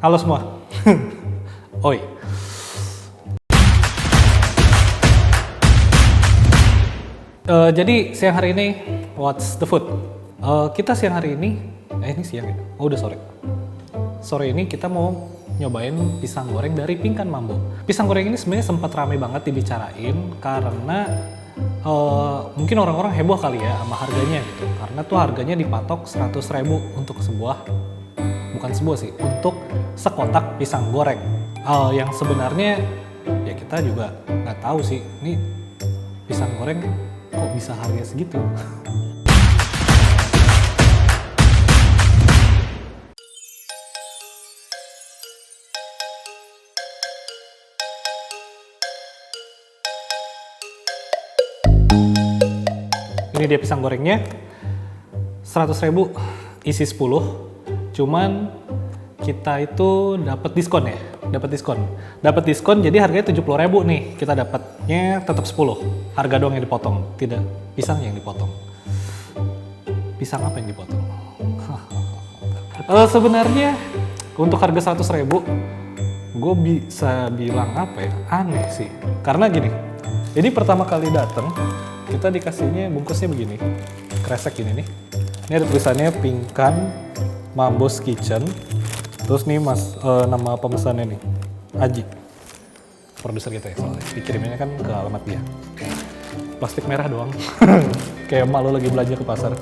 Halo semua. Oi. Jadi siang hari ini, what's the food? Kita siang hari ini, ini siang ya? Oh udah sore. Sore ini kita mau nyobain pisang goreng dari Pingkan Mambo. Pisang goreng ini sebenarnya sempat ramai banget dibicarain karena mungkin orang-orang heboh kali ya sama harganya gitu. Karena tuh harganya dipatok 100.000 untuk untuk sekotak pisang goreng. Yang sebenarnya ya kita juga nggak tahu sih, ini pisang goreng kok bisa harga segitu. Ini dia pisang gorengnya, 100.000 isi 10. Cuman kita itu dapat diskon ya, dapat diskon jadi harganya 70.000 nih, kita dapatnya tetap 10, harga doang yang dipotong, tidak pisang yang dipotong. Pisang apa yang dipotong? Sebenarnya untuk harga 100.000 gue bisa bilang apa ya, aneh sih, karena gini, jadi pertama kali dateng kita dikasihnya bungkusnya begini, kresek gini nih, ini ada tulisannya Pingkan Mambo's Kitchen. Terus nih mas, nama pemesannya nih, Aji, produser kita ya soalnya, dikiriminnya kan ke alamat dia. Plastik merah doang, kayak emak lo lagi belanja ke pasar.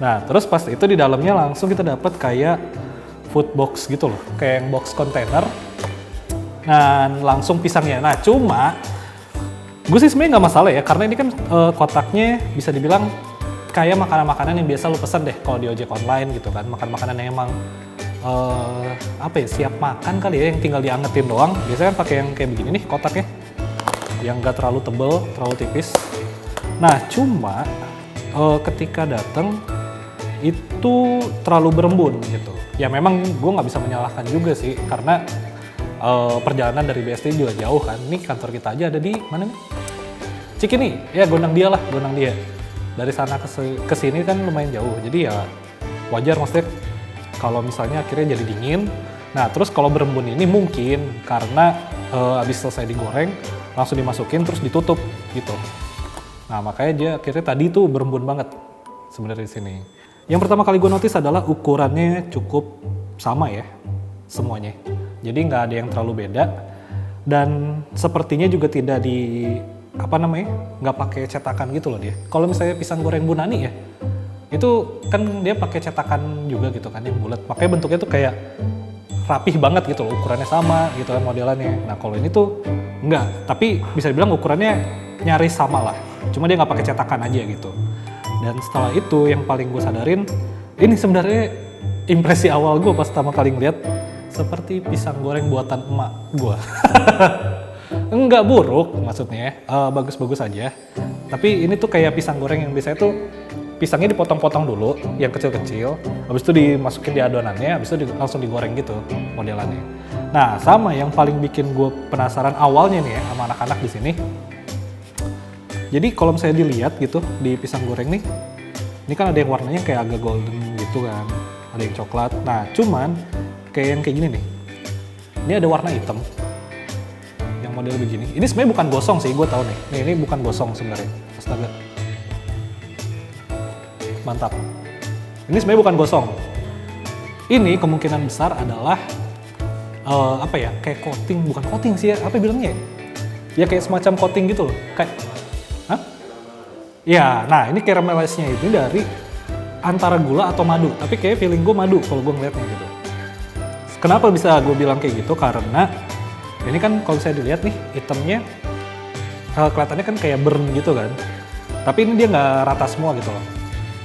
Nah terus pas itu di dalamnya langsung kita dapat kayak food box gitu loh, kayak yang box container. Nah langsung pisangnya, nah cuma gue sih sebenarnya nggak masalah ya, karena ini kan kotaknya bisa dibilang kayak makanan-makanan yang biasa lo pesen deh kalau di ojek online gitu kan, makan-makanan yang emang siap makan kali ya, yang tinggal diangetin doang. Biasanya kan pakai yang kayak begini nih kotaknya, yang nggak terlalu tebel, terlalu tipis. Nah cuma ketika datang itu terlalu berembun gitu. Ya memang gue nggak bisa menyalahkan juga sih, karena perjalanan dari BSD juga jauh kan. Ini kantor kita aja ada di mana nih? Cikini, ya gondang dia. Dari sana ke sini kan lumayan jauh, jadi ya wajar maksudnya kalau misalnya akhirnya jadi dingin. Nah terus kalau berembun ini mungkin karena habis selesai digoreng langsung dimasukin terus ditutup gitu. Nah makanya dia akhirnya tadi tuh berembun banget sebenarnya di sini. Yang pertama kali gue notice adalah ukurannya cukup sama ya semuanya. Jadi nggak ada yang terlalu beda, dan sepertinya juga tidak nggak pakai cetakan gitu loh dia. Kalau misalnya pisang goreng Bu Nani ya, itu kan dia pakai cetakan juga gitu kan yang bulat. Makanya bentuknya tuh kayak rapih banget gitu loh, ukurannya sama gitu kan modelannya. Nah kalau ini tuh enggak, tapi bisa dibilang ukurannya nyaris sama lah. Cuma dia nggak pakai cetakan aja gitu. Dan setelah itu yang paling gue sadarin, ini sebenarnya impresi awal gue pas pertama kali ngeliat, seperti pisang goreng buatan emak gue. Enggak buruk maksudnya, bagus-bagus aja. Tapi ini tuh kayak pisang goreng yang biasanya tuh pisangnya dipotong-potong dulu, yang kecil-kecil, habis itu dimasukin di adonannya, habis itu langsung digoreng gitu modelannya. Nah sama yang paling bikin gue penasaran awalnya nih ya sama anak-anak di sini. Jadi kalau misalnya dilihat gitu di pisang goreng nih, ini kan ada yang warnanya kayak agak golden gitu kan, ada yang coklat. Nah cuman kayak gini nih, ini ada warna hitam yang model begini. Ini sebenarnya bukan gosong sih, gue tahu nih. Ini bukan gosong sebenarnya. Astaga, mantap. Ini sebenarnya bukan gosong. Ini kemungkinan besar adalah kayak coating, bukan coating sih ya, apa bilangnya ya? Ya kayak semacam coating gitu loh, kayak, ya, nah ini caramelize-nya itu dari antara gula atau madu, tapi kayak feeling gue madu kalau gue ngeliatnya gitu. Kenapa bisa gue bilang kayak gitu? Karena ini kan kalau saya dilihat nih hitamnya kelihatannya kan kayak burn gitu kan. Tapi ini dia nggak rata semua gitu loh.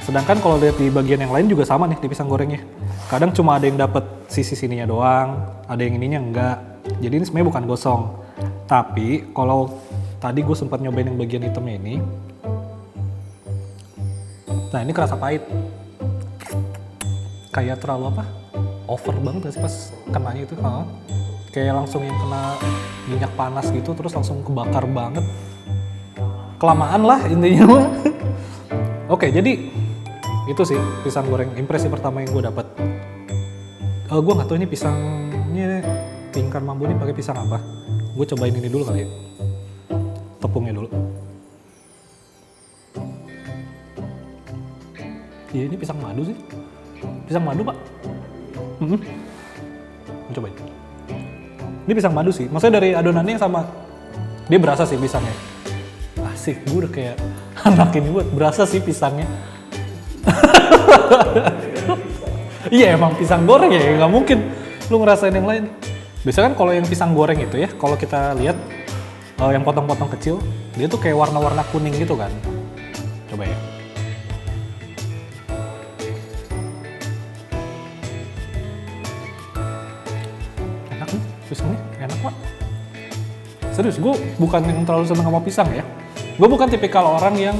Sedangkan kalau lihat di bagian yang lain juga sama nih di pisang gorengnya. Kadang cuma ada yang dapat sisi sininya doang, ada yang ininya enggak. Jadi ini sebenarnya bukan gosong. Tapi kalau tadi gue sempat nyobain yang bagian hitamnya ini. Nah ini kerasa pahit. Kayak terlalu over banget gak sih pas kenanya itu? Kayak langsung yang kena minyak panas gitu, terus langsung kebakar banget. Kelamaan lah intinya. Oke, jadi Itu sih pisang goreng impresi pertama yang gue dapat. Gue nggak tahu ini pisangnya Pingkan Mambo ini pakai pisang apa. Gue cobain ini dulu kali ya, tepungnya dulu. Iya, ini pisang madu sih, pisang madu pak. Cobain. Ini pisang madu sih, maksudnya dari adonannya yang sama. Dia berasa sih pisangnya. Asik, gue udah kayak anak ini buat berasa sih pisangnya. Iya emang pisang goreng ya, nggak mungkin lu ngerasain yang lain. Biasanya kan kalau yang pisang goreng itu ya, kalau kita lihat yang potong-potong kecil, dia tuh kayak warna-warna kuning gitu kan. Coba ya. Enak nih, pisangnya enak pak. Serius, gue bukan yang terlalu seneng sama pisang ya. Gue bukan tipikal orang yang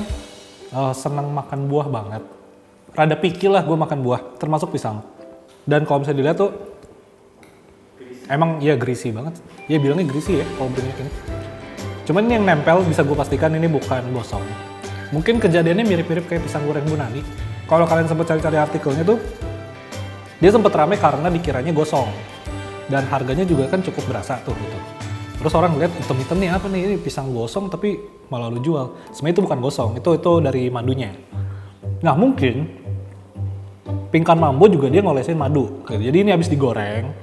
seneng makan buah banget. Rada picky lah gue makan buah, termasuk pisang. Dan kalau misalnya dilihat tuh, emang ya greasy banget. Ya bilangnya greasy ya kalau banyak ini. Cuman ini yang nempel bisa gue pastikan ini bukan gosong. Mungkin kejadiannya mirip-mirip kayak pisang goreng Bu Nani. Kalau kalian sempat cari-cari artikelnya tuh, dia sempat rame karena dikiranya gosong. Dan harganya juga kan cukup berasa tuh gitu. Terus orang lihat item-item nih apa nih, ini pisang gosong tapi malah lu jual. Sebenarnya itu bukan gosong, itu dari madunya. Nah mungkin Pingkan Mambo juga dia ngolesin madu. Jadi ini habis digoreng,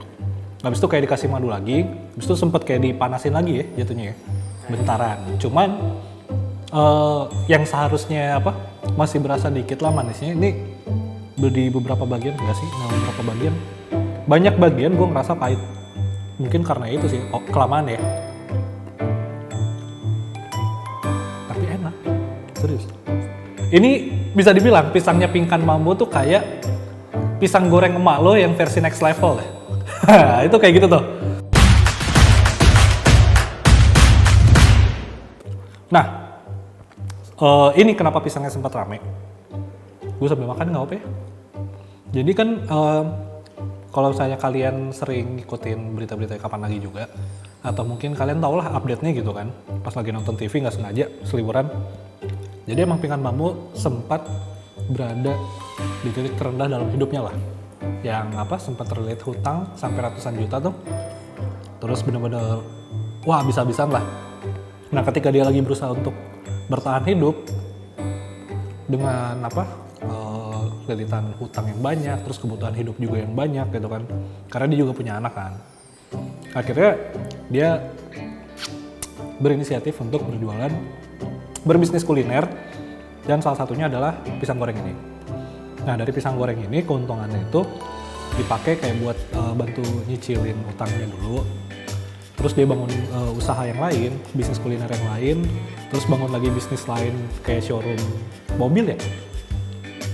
habis itu kayak dikasih madu lagi, habis itu sempet kayak dipanasin lagi ya jatuhnya ya, bentaran. Cuman yang seharusnya apa masih berasa dikit lah manisnya, ini di beberapa bagian enggak sih, beberapa bagian, banyak bagian gue ngerasa pahit. Mungkin karena itu sih, kelamaan ya. Tapi enak, serius. Ini bisa dibilang pisangnya Pingkan Mambo tuh kayak pisang goreng emak lo yang versi next level ya. Itu kayak gitu tuh. Nah, ini kenapa pisangnya sempat rame. Gue sambil makan nggak apa ya. Jadi kan kalau misalnya kalian sering ngikutin berita-berita kapan lagi juga, atau mungkin kalian tau lah update-nya gitu kan, pas lagi nonton TV nggak sengaja seliburan. Jadi emang Pingkan Mambo sempat berada di titik terendah dalam hidupnya lah. Yang apa sempat terlihat hutang sampai ratusan juta tuh. Terus bener-bener wah habis-habisan lah. Nah ketika dia lagi berusaha untuk bertahan hidup dengan apa lilitan hutang yang banyak, terus kebutuhan hidup juga yang banyak gitu kan. Karena dia juga punya anak kan. Akhirnya dia berinisiatif untuk berbisnis kuliner, dan salah satunya adalah pisang goreng ini. Nah dari pisang goreng ini keuntungannya itu dipakai kayak buat bantu nyicilin utangnya dulu, terus dia bangun usaha yang lain, bisnis kuliner yang lain, terus bangun lagi bisnis lain kayak showroom mobil ya,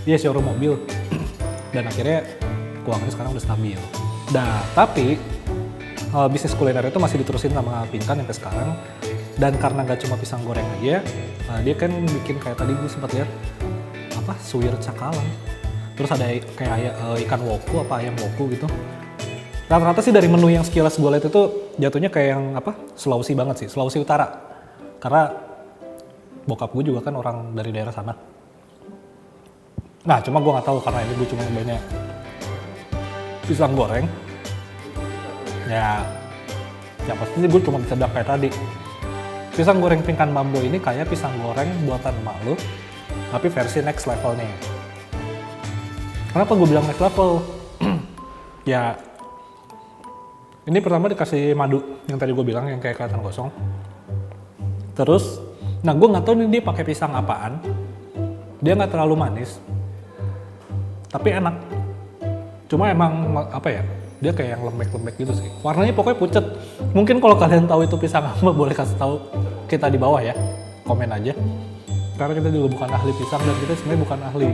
iya showroom mobil, dan akhirnya keuangannya sekarang udah stabil. Nah tapi bisnis kuliner itu masih diterusin sama Pingkan sampai sekarang. Dan karena nggak cuma pisang goreng aja, dia kan bikin kayak tadi gue sempat lihat apa suwir cakalang. Terus ada kayak ikan woku apa ayam woku gitu. Rata-rata sih dari menu yang sekilas gue lihat itu jatuhnya kayak yang apa Sulawesi banget sih, Sulawesi Utara. Karena bokap gue juga kan orang dari daerah sana. Nah cuma gue nggak tahu karena ini gue cuma nyobainnya pisang goreng. Ya pasti gue cuma bisa bilang kayak tadi. Pisang goreng Pingkan Mambo ini kayak pisang goreng buatan emak lu, tapi versi next levelnya. Kenapa gue bilang next level? Ya, ini pertama dikasih madu yang tadi gue bilang yang kayak kelihatan gosong. Terus, nah gue nggak tahu nih dia pakai pisang apaan. Dia nggak terlalu manis, tapi enak. Cuma emang apa ya? Dia kayak yang lembek-lembek gitu sih. Warnanya pokoknya pucet. Mungkin kalau kalian tahu itu pisang apa, boleh kasih tahu kita di bawah ya. Komen aja. Karena kita juga bukan ahli pisang dan kita sebenarnya bukan ahli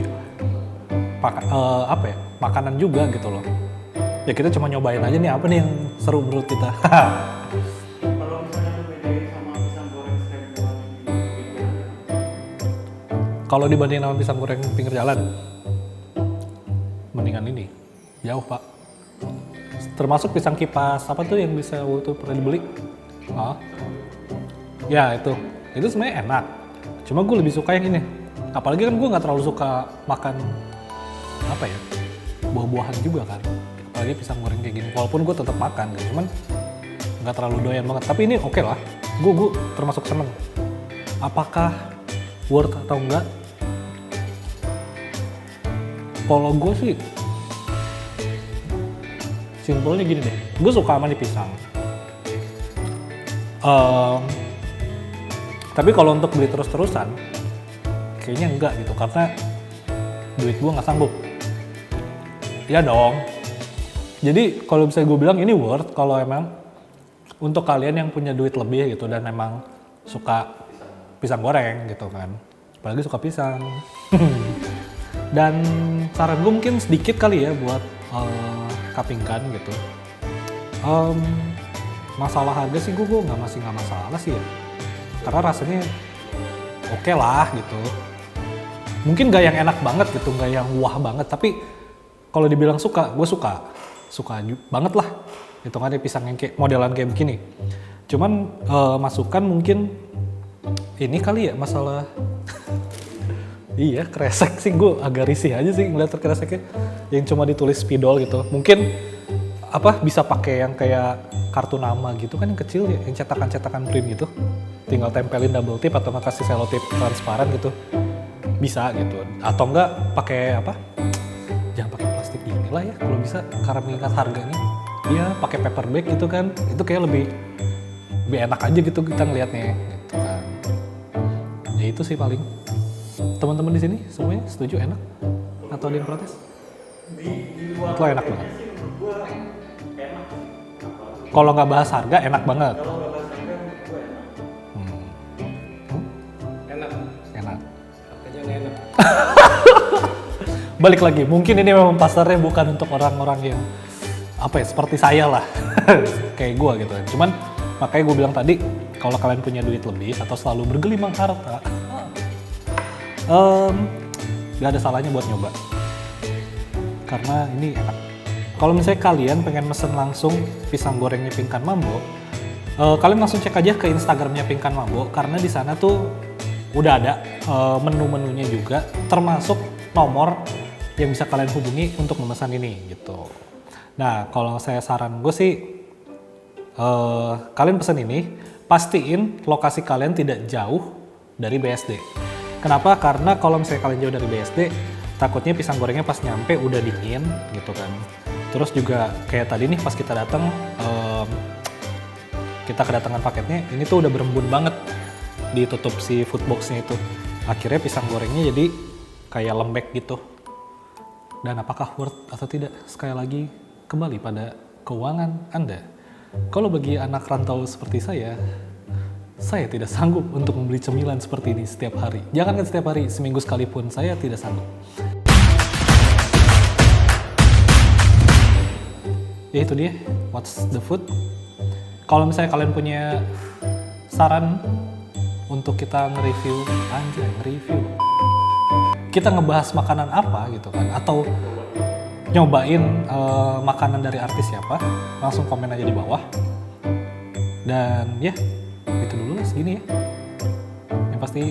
apa ya, makanan juga gitu loh. Ya kita cuma nyobain aja nih apa nih yang seru menurut kita. Kalau misalnya bedain sama pisang goreng strip buat di pinggir. Kalau dibandingin sama pisang goreng pinggir jalan, mendingan ini. Jauh pak. Termasuk pisang kipas apa tuh yang bisa waktu pernah dibeli? Ya itu sebenarnya enak. Cuma gue lebih suka yang ini. Apalagi kan gue nggak terlalu suka makan apa ya, buah-buahan juga kan, apalagi pisang goreng kayak gini. Walaupun gue tetap makan gitu, cuman nggak terlalu doyan banget. Tapi ini oke lah, gue termasuk seneng. Apakah worth atau enggak? Kalau gue sih simpelnya gini deh, gue suka sama nih pisang. Tapi kalau untuk beli terus-terusan, kayaknya enggak gitu, karena duit gue nggak sanggup. Ya dong. Jadi kalau bisa gue bilang ini worth kalau emang untuk kalian yang punya duit lebih gitu dan emang suka pisang goreng gitu kan. Apalagi suka pisang. Dan saran gue mungkin sedikit kali ya buat kapingkan gitu. Masalah harga sih gue masih nggak masalah sih ya. Karena rasanya oke lah gitu. Mungkin gak yang enak banget gitu, gak yang wah banget. Tapi kalau dibilang suka, gue suka banget lah. Hitungannya pisang yang kayak modelan kayak begini. Cuman masukan mungkin ini kali ya masalah. Iya, kresek sih gue agak risih aja sih ngeliat kreseknya. Yang cuma ditulis spidol gitu. Mungkin bisa pakai yang kayak kartu nama gitu kan, yang kecil ya, yang cetakan print gitu. Tinggal tempelin double tip atau nggak kasih selotip transparan gitu. Bisa gitu. Atau enggak pakai jangan pakai plastik gini lah ya kalau bisa, karena mengingat harganya. Iya, pakai paper bag gitu kan. Itu kayak lebih enak aja gitu kita ngelihatnya gitu kan. Ya itu sih paling. Teman-teman di sini semuanya setuju enak atau ada yang protes? Itu enak banget. Kalau nggak bahas harga enak banget. Enak. Harganya enak. Balik lagi, mungkin ini memang pasarnya bukan untuk orang-orang yang seperti saya lah, kayak gue gitu. Cuman makanya gue bilang tadi, kalau kalian punya duit lebih atau selalu bergelimang harta, gak ada salahnya buat nyoba. Karena ini enak. Kalau misalnya kalian pengen mesen langsung pisang gorengnya Pingkan Mambo, kalian langsung cek aja ke Instagramnya Pingkan Mambo, karena di sana tuh udah ada menu-menunya juga, termasuk nomor yang bisa kalian hubungi untuk memesan ini gitu. Nah, kalau saya saran gue sih, kalian pesan ini, pastiin lokasi kalian tidak jauh dari BSD. Kenapa? Karena kalau misalnya kalian jauh dari BSD, takutnya pisang gorengnya pas nyampe udah dingin gitu kan. Terus juga kayak tadi nih pas kita datang, kita kedatangan paketnya, ini tuh udah berembun banget ditutup si food box-nya itu. Akhirnya pisang gorengnya jadi kayak lembek gitu. Dan apakah worth atau tidak? Sekali lagi, kembali pada keuangan Anda. Kalau bagi anak rantau seperti saya tidak sanggup untuk membeli cemilan seperti ini setiap hari. Jangankan setiap hari, seminggu sekalipun saya tidak sanggup. Ya itu dia, what's the food. Kalau misalnya kalian punya saran untuk kita nge-review, kita ngebahas makanan apa gitu kan, atau nyobain makanan dari artis siapa, langsung komen aja di bawah. Dan ya, itu dulu lah segini ya. Yang pasti